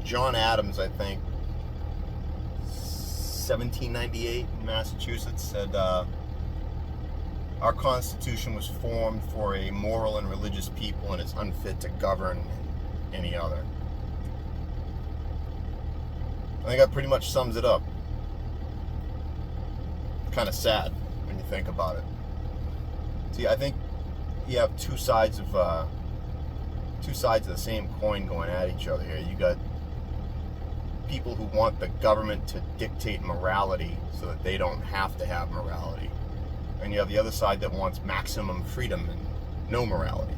John Adams, I think, 1798 in Massachusetts, said our Constitution was formed for a moral and religious people and is unfit to govern any other. I think that pretty much sums it up. Kind of sad when you think about it. See, I think you have two sides of the same coin going at each other here. You got people who want the government to dictate morality so that they don't have to have morality. And you have the other side that wants maximum freedom and no morality.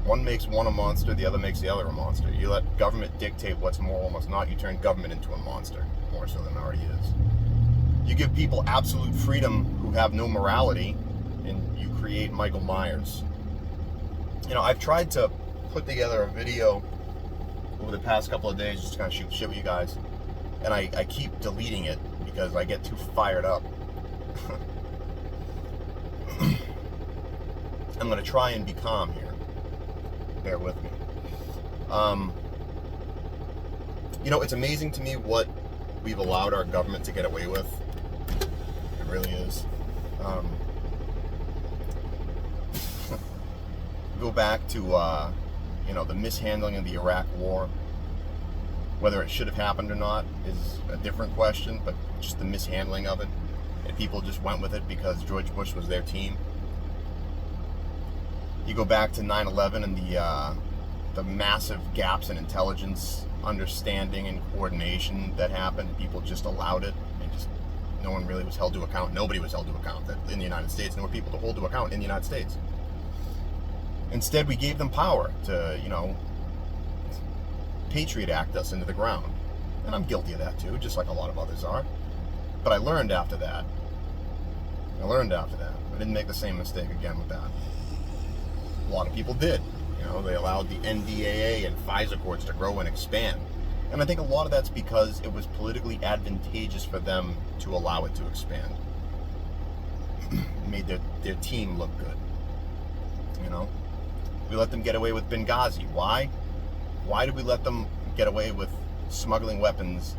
One makes one a monster, the other makes the other a monster. You let government dictate what's moral and what's not, you turn government into a monster, more so than it already is. You give people absolute freedom who have no morality, and you create Michael Myers. You know, I've tried to put together a video over the past couple of days just to kind of shoot shit with you guys, and I keep deleting it because I get too fired up. I'm going to try and be calm here. Bear with me. You know, it's amazing to me what we've allowed our government to get away with. It really is. Go back to, you know, the mishandling of the Iraq War. Whether it should have happened or not is a different question, but just the mishandling of it. And people just went with it because George Bush was their team. You go back to 9/11 and the massive gaps in intelligence, understanding, and coordination that happened. People just allowed it, and just no one really was held to account. Nobody was held to account in the United States. There were people to hold to account in the United States. Instead, we gave them power to, you know, Patriot Act us into the ground. And I'm guilty of that too, just like a lot of others are. But I learned after that. I didn't make the same mistake again with that. A lot of people did. You know, they allowed the NDAA and FISA courts to grow and expand. And I think a lot of that's because it was politically advantageous for them to allow it to expand. It made their team look good. You know? We let them get away with Benghazi. Why? Why did we let them get away with smuggling weapons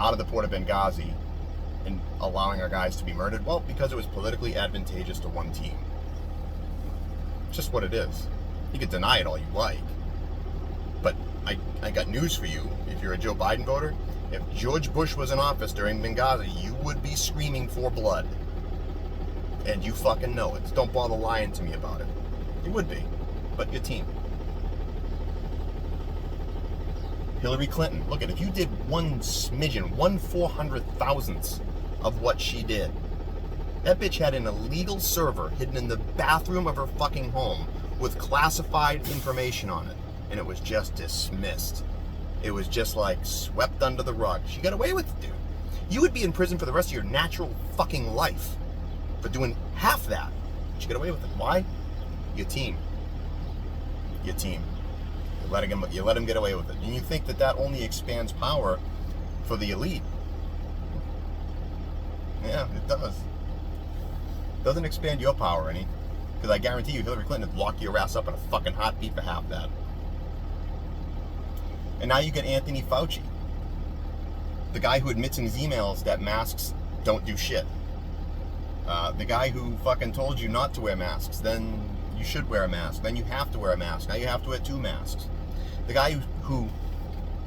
out of the port of Benghazi and allowing our guys to be murdered? Well, because it was politically advantageous to one team. Just what it is. You can deny it all you like, but I got news for you. If you're a Joe Biden voter, if George Bush was in office during Benghazi, you would be screaming for blood, and you fucking know it. Don't bother lying to me about it. You would be, but your team. Hillary Clinton, look at, if you did one smidgen, 1/400,000th of what she did, that bitch had an illegal server hidden in the bathroom of her fucking home with classified information on it. And it was just dismissed. It was just like swept under the rug. She got away with it, dude. You would be in prison for the rest of your natural fucking life for doing half that. She got away with it. Why? Your team. Your team. You let him get away with it. And you think that only expands power for the elite. Yeah, it does. Doesn't expand your power any, because I guarantee you Hillary Clinton would lock your ass up in a fucking heartbeat for half that. And now you get Anthony Fauci, the guy who admits in his emails that masks don't do shit. The guy who fucking told you not to wear masks, then you should wear a mask, then you have to wear a mask, now you have to wear 2 masks. The guy who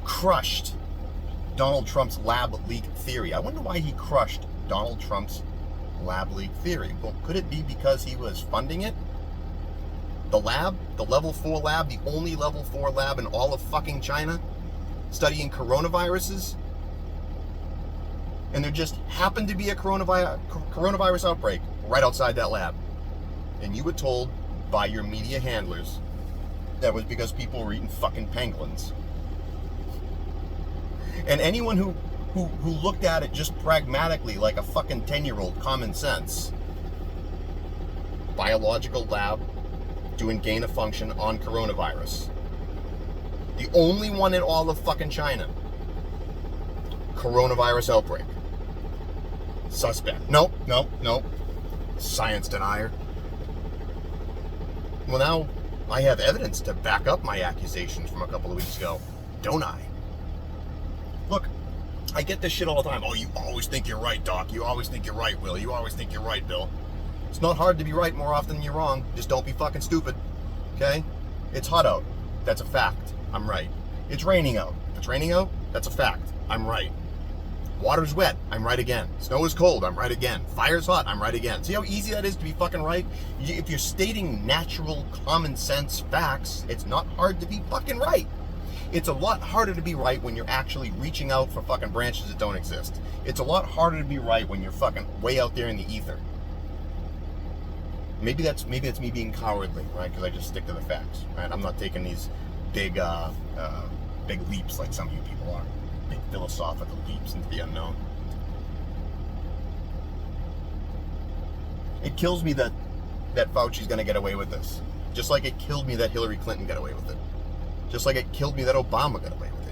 crushed Donald Trump's lab leak theory. I wonder why he crushed Donald Trump's lab leak theory. Well, could it be because he was funding it? The lab, the level 4 lab, the only level 4 lab in all of fucking China, studying coronaviruses, and there just happened to be a coronavirus outbreak right outside that lab. And you were told by your media handlers that was because people were eating fucking pangolins. And anyone who looked at it just pragmatically like a fucking 10-year-old, common sense, biological lab doing gain of function on coronavirus. The only one in all of fucking China. Coronavirus outbreak. Suspect. Nope. Science denier. Well, now I have evidence to back up my accusations from a couple of weeks ago, don't I? Look, I get this shit all the time. Oh, you always think you're right, Doc. You always think you're right, Will. You always think you're right, Bill. It's not hard to be right more often than you're wrong. Just don't be fucking stupid, okay? It's hot out. That's a fact. I'm right. It's raining out. If it's raining out, that's a fact. I'm right. Water's wet. I'm right again. Snow is cold. I'm right again. Fire's hot. I'm right again. See how easy that is to be fucking right? If you're stating natural, common sense facts, it's not hard to be fucking right. It's a lot harder to be right when you're actually reaching out for fucking branches that don't exist. It's a lot harder to be right when you're fucking way out there in the ether. Maybe that's me being cowardly, right? Because I just stick to the facts, right? I'm not taking these big leaps like some of you people are. Big philosophical leaps into the unknown. It kills me that Fauci's going to get away with this. Just like it killed me that Hillary Clinton got away with it. Just like it killed me that Obama got away with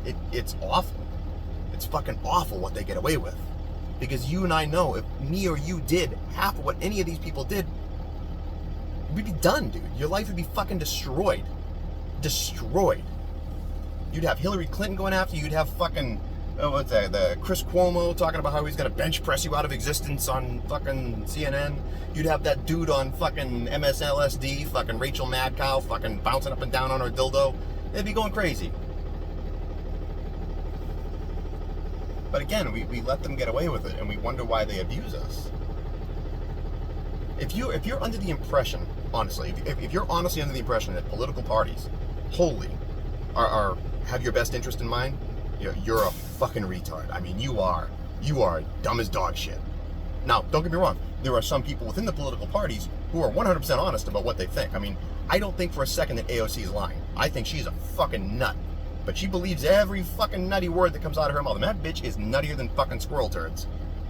it. It's awful. It's fucking awful what they get away with. Because you and I know if me or you did half of what any of these people did, we'd be done, dude. Your life would be fucking destroyed. Destroyed. You'd have Hillary Clinton going after you. You'd have fucking, the Chris Cuomo talking about how he's going to bench press you out of existence on fucking CNN. You'd have that dude on fucking MSLSD, fucking Rachel Madcow, fucking bouncing up and down on her dildo. They'd be going crazy. But again, we let them get away with it, and we wonder why they abuse us. If you're under the impression, honestly, if you're honestly under the impression that political parties wholly have your best interest in mind, you're a fucking retard. I mean, you are dumb as dog shit. Now, don't get me wrong. There are some people within the political parties who are 100% honest about what they think. I mean, I don't think for a second that AOC is lying. I think she's a fucking nut. But she believes every fucking nutty word that comes out of her mouth. And that bitch is nuttier than fucking squirrel turds.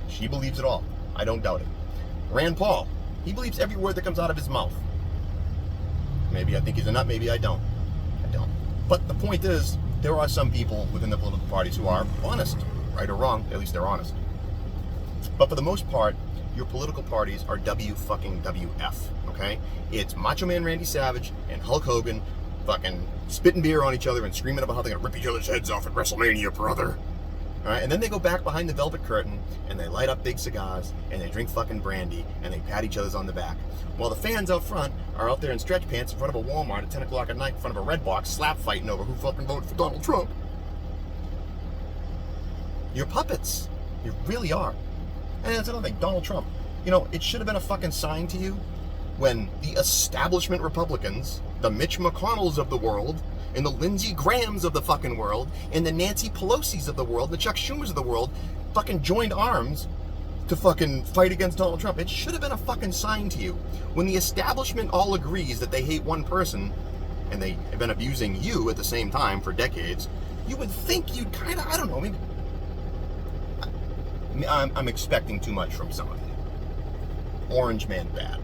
She believes it all. I don't doubt it. Rand Paul, he believes every word that comes out of his mouth. Maybe I think he's a nut, maybe I don't. But the point is, there are some people within the political parties who are honest. Right or wrong, at least they're honest. But for the most part, your political parties are WF, okay? It's Macho Man Randy Savage and Hulk Hogan fucking spitting beer on each other and screaming about how they're gonna rip each other's heads off at WrestleMania, brother. All right, and then they go back behind the velvet curtain and they light up big cigars and they drink fucking brandy and they pat each other on the back. While the fans out front are out there in stretch pants in front of a Walmart at 10 o'clock at night in front of a red box slap fighting over who fucking voted for Donald Trump. You're puppets. You really are. And that's another thing, Donald Trump. You know, it should have been a fucking sign to you when the establishment Republicans, the Mitch McConnells of the world, and the Lindsey Grahams of the fucking world, and the Nancy Pelosi's of the world, the Chuck Schumers of the world, fucking joined arms to fucking fight against Donald Trump. It should have been a fucking sign to you. When the establishment all agrees that they hate one person, and they have been abusing you at the same time for decades, you would think you'd kind of, I don't know, maybe... I'm expecting too much from some of you. Orange man bad.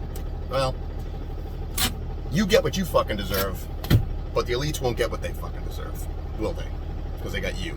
Well, you get what you fucking deserve, but the elites won't get what they fucking deserve, will they? Because they got you.